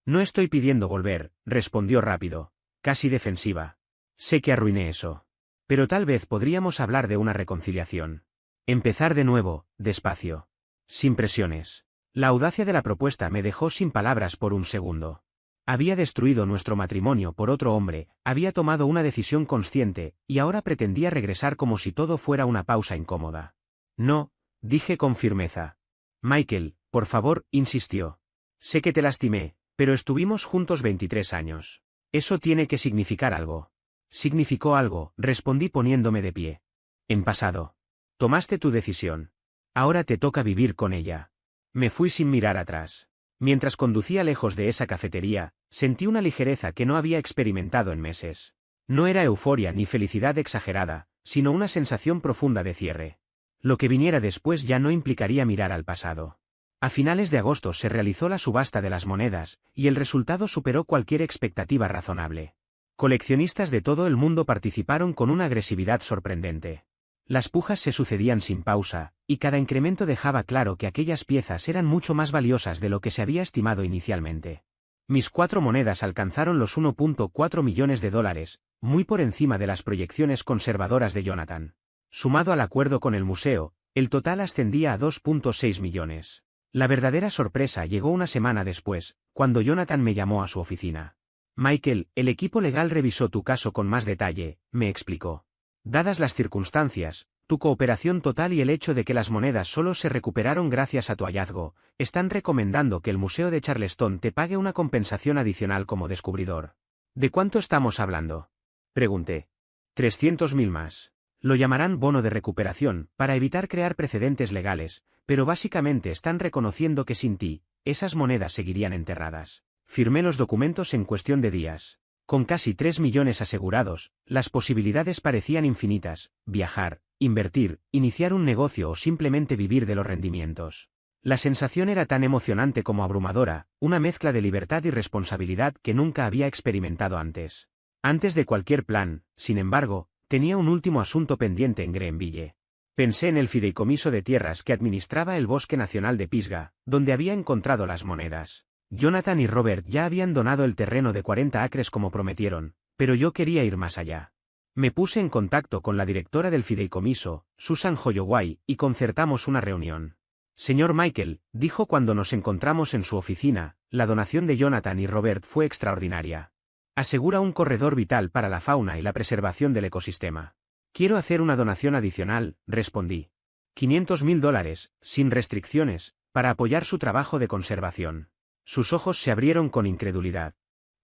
No estoy pidiendo volver, respondió rápido, casi defensiva. Sé que arruiné eso. Pero tal vez podríamos hablar de una reconciliación. Empezar de nuevo, despacio. Sin presiones. La audacia de la propuesta me dejó sin palabras por un segundo. Había destruido nuestro matrimonio por otro hombre, había tomado una decisión consciente, y ahora pretendía regresar como si todo fuera una pausa incómoda. No, dije con firmeza. Michael, por favor, insistió. Sé que te lastimé, pero estuvimos juntos 23 años. Eso tiene que significar algo. Significó algo, respondí poniéndome de pie. En pasado. Tomaste tu decisión. Ahora te toca vivir con ella. Me fui sin mirar atrás. Mientras conducía lejos de esa cafetería, sentí una ligereza que no había experimentado en meses. No era euforia ni felicidad exagerada, sino una sensación profunda de cierre. Lo que viniera después ya no implicaría mirar al pasado. A finales de agosto se realizó la subasta de las monedas, y el resultado superó cualquier expectativa razonable. Coleccionistas de todo el mundo participaron con una agresividad sorprendente. Las pujas se sucedían sin pausa, y cada incremento dejaba claro que aquellas piezas eran mucho más valiosas de lo que se había estimado inicialmente. Mis 4 monedas alcanzaron los $1.4 millones, muy por encima de las proyecciones conservadoras de Jonathan. Sumado al acuerdo con el museo, el total ascendía a 2.6 millones. La verdadera sorpresa llegó una semana después, cuando Jonathan me llamó a su oficina. Michael, el equipo legal revisó tu caso con más detalle, me explicó. Dadas las circunstancias, tu cooperación total y el hecho de que las monedas solo se recuperaron gracias a tu hallazgo, están recomendando que el Museo de Charleston te pague una compensación adicional como descubridor. ¿De cuánto estamos hablando? Pregunté. 300.000 más. Lo llamarán bono de recuperación, para evitar crear precedentes legales, pero básicamente están reconociendo que sin ti, esas monedas seguirían enterradas. Firmé los documentos en cuestión de días. Con casi 3 millones asegurados, las posibilidades parecían infinitas: viajar, invertir, iniciar un negocio o simplemente vivir de los rendimientos. La sensación era tan emocionante como abrumadora, una mezcla de libertad y responsabilidad que nunca había experimentado antes. Antes de cualquier plan, sin embargo, tenía un último asunto pendiente en Greenville. Pensé en el fideicomiso de tierras que administraba el Bosque Nacional de Pisgah, donde había encontrado las monedas. Jonathan y Robert ya habían donado el terreno de 40 acres como prometieron, pero yo quería ir más allá. Me puse en contacto con la directora del fideicomiso, Susan Holloway, y concertamos una reunión. Señor Michael, dijo cuando nos encontramos en su oficina, la donación de Jonathan y Robert fue extraordinaria. Asegura un corredor vital para la fauna y la preservación del ecosistema. Quiero hacer una donación adicional, respondí. $500.000, sin restricciones, para apoyar su trabajo de conservación. Sus ojos se abrieron con incredulidad.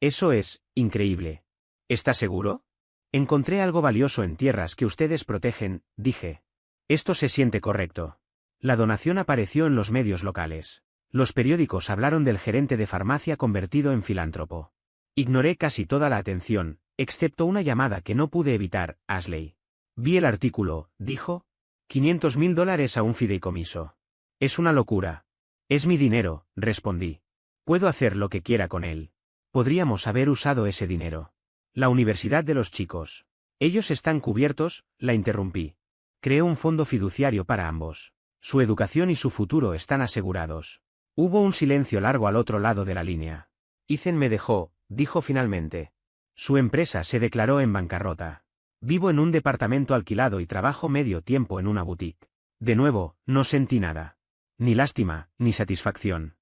Eso es increíble. ¿Está seguro? Encontré algo valioso en tierras que ustedes protegen, dije. Esto se siente correcto. La donación apareció en los medios locales. Los periódicos hablaron del gerente de farmacia convertido en filántropo. Ignoré casi toda la atención, excepto una llamada que no pude evitar, Ashley. Vi el artículo, dijo. $500.000 a un fideicomiso. Es una locura. Es mi dinero, respondí. Puedo hacer lo que quiera con él. Podríamos haber usado ese dinero. La universidad de los chicos. Ellos están cubiertos, la interrumpí. Creé un fondo fiduciario para ambos. Su educación y su futuro están asegurados. Hubo un silencio largo al otro lado de la línea. Ethan me dejó, dijo finalmente. Su empresa se declaró en bancarrota. Vivo en un departamento alquilado y trabajo medio tiempo en una boutique. De nuevo, no sentí nada. Ni lástima, ni satisfacción.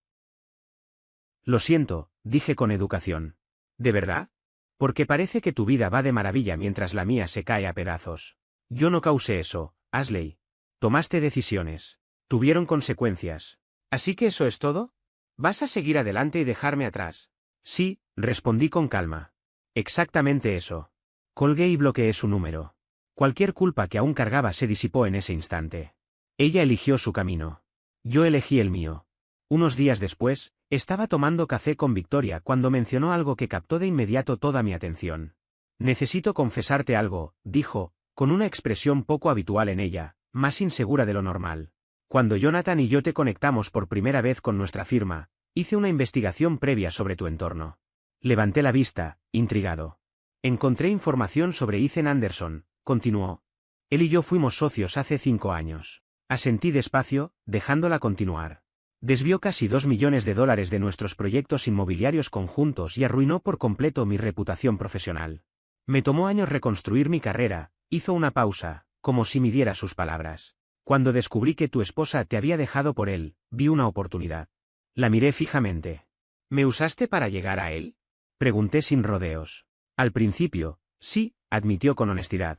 Lo siento, dije con educación. ¿De verdad? Porque parece que tu vida va de maravilla mientras la mía se cae a pedazos. Yo no causé eso, Ashley. Tomaste decisiones. Tuvieron consecuencias. ¿Así que eso es todo? ¿Vas a seguir adelante y dejarme atrás? Sí, respondí con calma. Exactamente eso. Colgué y bloqueé su número. Cualquier culpa que aún cargaba se disipó en ese instante. Ella eligió su camino. Yo elegí el mío. Unos días después, estaba tomando café con Victoria cuando mencionó algo que captó de inmediato toda mi atención. Necesito confesarte algo, dijo, con una expresión poco habitual en ella, más insegura de lo normal. Cuando Jonathan y yo te conectamos por primera vez con nuestra firma, hice una investigación previa sobre tu entorno. Levanté la vista, intrigado. Encontré información sobre Ethan Anderson, continuó. Él y yo fuimos socios hace 5 años. Asentí despacio, dejándola continuar. Desvió casi $2 millones de nuestros proyectos inmobiliarios conjuntos y arruinó por completo mi reputación profesional. Me tomó años reconstruir mi carrera, hizo una pausa, como si midiera sus palabras. Cuando descubrí que tu esposa te había dejado por él, vi una oportunidad. La miré fijamente. ¿Me usaste para llegar a él? Pregunté sin rodeos. Al principio, sí, admitió con honestidad.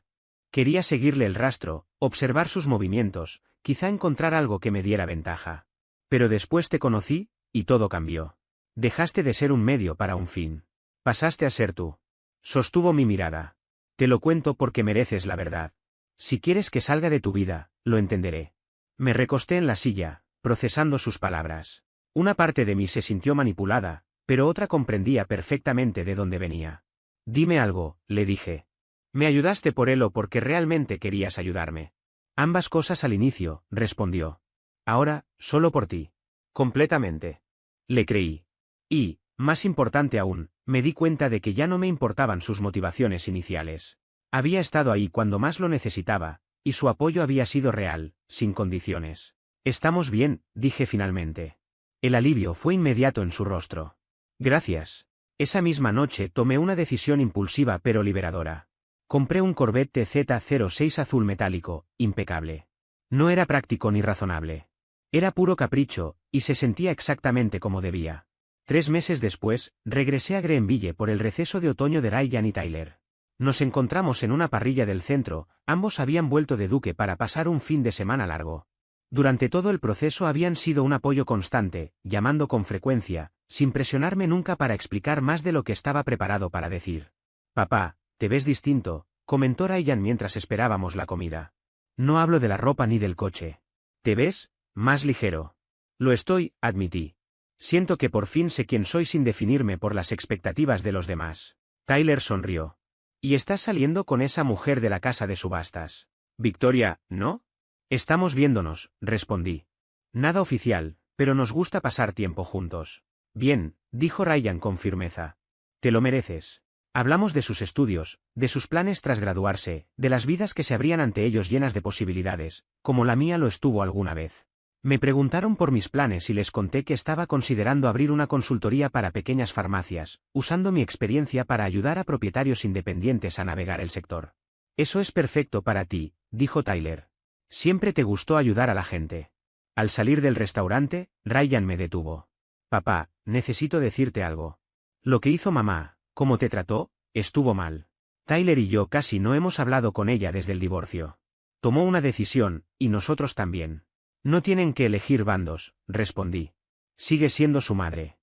Quería seguirle el rastro, observar sus movimientos, quizá encontrar algo que me diera ventaja. Pero después te conocí, y todo cambió. Dejaste de ser un medio para un fin. Pasaste a ser tú. Sostuvo mi mirada. Te lo cuento porque mereces la verdad. Si quieres que salga de tu vida, lo entenderé. Me recosté en la silla, procesando sus palabras. Una parte de mí se sintió manipulada, pero otra comprendía perfectamente de dónde venía. Dime algo, le dije. ¿Me ayudaste por él o porque realmente querías ayudarme? Ambas cosas al inicio, respondió. Ahora, solo por ti. Completamente. Le creí. Y, más importante aún, me di cuenta de que ya no me importaban sus motivaciones iniciales. Había estado ahí cuando más lo necesitaba, y su apoyo había sido real, sin condiciones. Estamos bien, dije finalmente. El alivio fue inmediato en su rostro. Gracias. Esa misma noche tomé una decisión impulsiva pero liberadora. Compré un Corvette TZ06 azul metálico, impecable. No era práctico ni razonable. Era puro capricho, y se sentía exactamente como debía. 3 meses después, regresé a Greenville por el receso de otoño de Ryan y Tyler. Nos encontramos en una parrilla del centro, ambos habían vuelto de Duke para pasar un fin de semana largo. Durante todo el proceso habían sido un apoyo constante, llamando con frecuencia, sin presionarme nunca para explicar más de lo que estaba preparado para decir. Papá, te ves distinto, comentó Ryan mientras esperábamos la comida. No hablo de la ropa ni del coche. ¿Te ves? Más ligero. Lo estoy, admití. Siento que por fin sé quién soy sin definirme por las expectativas de los demás. Tyler sonrió. ¿Y estás saliendo con esa mujer de la casa de subastas? Victoria, ¿no? Estamos viéndonos, respondí. Nada oficial, pero nos gusta pasar tiempo juntos. Bien, dijo Ryan con firmeza. Te lo mereces. Hablamos de sus estudios, de sus planes tras graduarse, de las vidas que se abrían ante ellos llenas de posibilidades, como la mía lo estuvo alguna vez. Me preguntaron por mis planes y les conté que estaba considerando abrir una consultoría para pequeñas farmacias, usando mi experiencia para ayudar a propietarios independientes a navegar el sector. Eso es perfecto para ti, dijo Tyler. Siempre te gustó ayudar a la gente. Al salir del restaurante, Ryan me detuvo. Papá, necesito decirte algo. Lo que hizo mamá, cómo te trató, estuvo mal. Tyler y yo casi no hemos hablado con ella desde el divorcio. Tomó una decisión, y nosotros también. No tienen que elegir bandos, respondí. Sigue siendo su madre.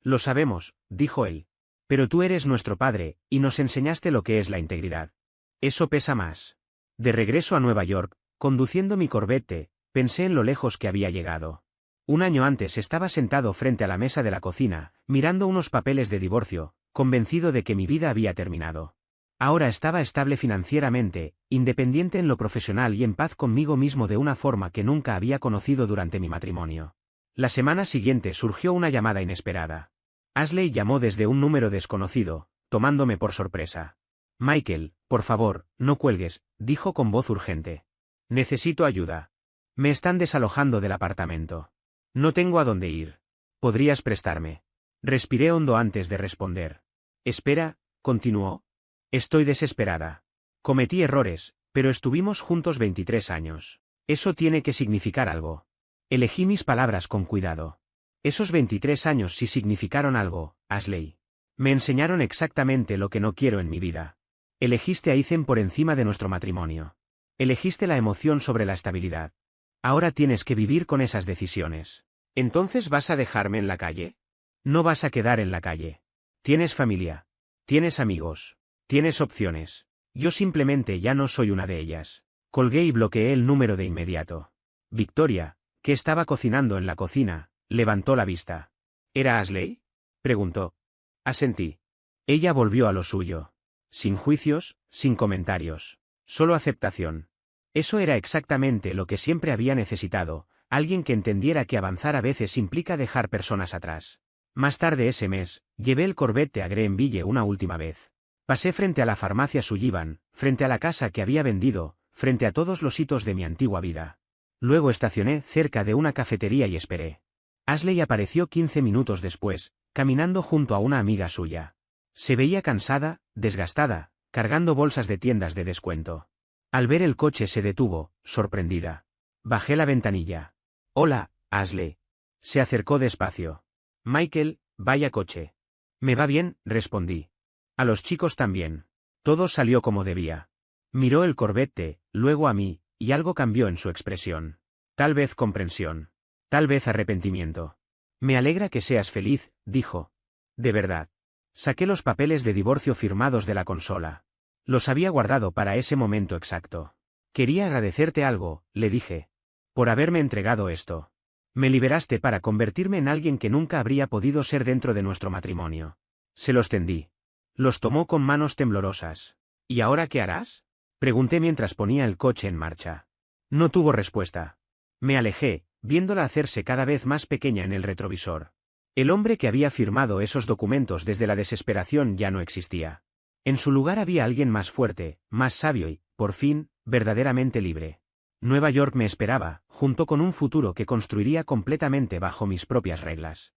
Lo sabemos, dijo él. Pero tú eres nuestro padre, y nos enseñaste lo que es la integridad. Eso pesa más. De regreso a Nueva York, conduciendo mi Corvette, pensé en lo lejos que había llegado. Un año antes estaba sentado frente a la mesa de la cocina, mirando unos papeles de divorcio, convencido de que mi vida había terminado. Ahora estaba estable financieramente, independiente en lo profesional y en paz conmigo mismo de una forma que nunca había conocido durante mi matrimonio. La semana siguiente surgió una llamada inesperada. Ashley llamó desde un número desconocido, tomándome por sorpresa. Michael, por favor, no cuelgues, dijo con voz urgente. Necesito ayuda. Me están desalojando del apartamento. No tengo a dónde ir. ¿Podrías prestarme? Respiré hondo antes de responder. Espera, continuó. Estoy desesperada. Cometí errores, pero estuvimos juntos 23 años. Eso tiene que significar algo. Elegí mis palabras con cuidado. Esos 23 años sí significaron algo, Ashley. Me enseñaron exactamente lo que no quiero en mi vida. Elegiste a Ethan por encima de nuestro matrimonio. Elegiste la emoción sobre la estabilidad. Ahora tienes que vivir con esas decisiones. ¿Entonces vas a dejarme en la calle? No vas a quedar en la calle. Tienes familia. Tienes amigos. Tienes opciones. Yo simplemente ya no soy una de ellas. Colgué y bloqueé el número de inmediato. Victoria, que estaba cocinando en la cocina, levantó la vista. ¿Era Ashley? Preguntó. Asentí. Ella volvió a lo suyo. Sin juicios, sin comentarios. Solo aceptación. Eso era exactamente lo que siempre había necesitado, alguien que entendiera que avanzar a veces implica dejar personas atrás. Más tarde ese mes, llevé el Corvette a Greenville una última vez. Pasé frente a la farmacia Sullivan, frente a la casa que había vendido, frente a todos los hitos de mi antigua vida. Luego estacioné cerca de una cafetería y esperé. Ashley apareció 15 minutos después, caminando junto a una amiga suya. Se veía cansada, desgastada, cargando bolsas de tiendas de descuento. Al ver el coche se detuvo, sorprendida. Bajé la ventanilla. «Hola, Ashley». Se acercó despacio. «Michael, vaya coche». «Me va bien», respondí. «A los chicos también». Todo salió como debía. Miró el Corvette, luego a mí, y algo cambió en su expresión. Tal vez comprensión. Tal vez arrepentimiento. «Me alegra que seas feliz», dijo. «De verdad». Saqué los papeles de divorcio firmados de la consola. Los había guardado para ese momento exacto. «Quería agradecerte algo», le dije. «Por haberme entregado esto. Me liberaste para convertirme en alguien que nunca habría podido ser dentro de nuestro matrimonio». Se los tendí. Los tomó con manos temblorosas. «¿Y ahora qué harás?», pregunté mientras ponía el coche en marcha. No tuvo respuesta. Me alejé, viéndola hacerse cada vez más pequeña en el retrovisor. El hombre que había firmado esos documentos desde la desesperación ya no existía. En su lugar había alguien más fuerte, más sabio y, por fin, verdaderamente libre. Nueva York me esperaba, junto con un futuro que construiría completamente bajo mis propias reglas.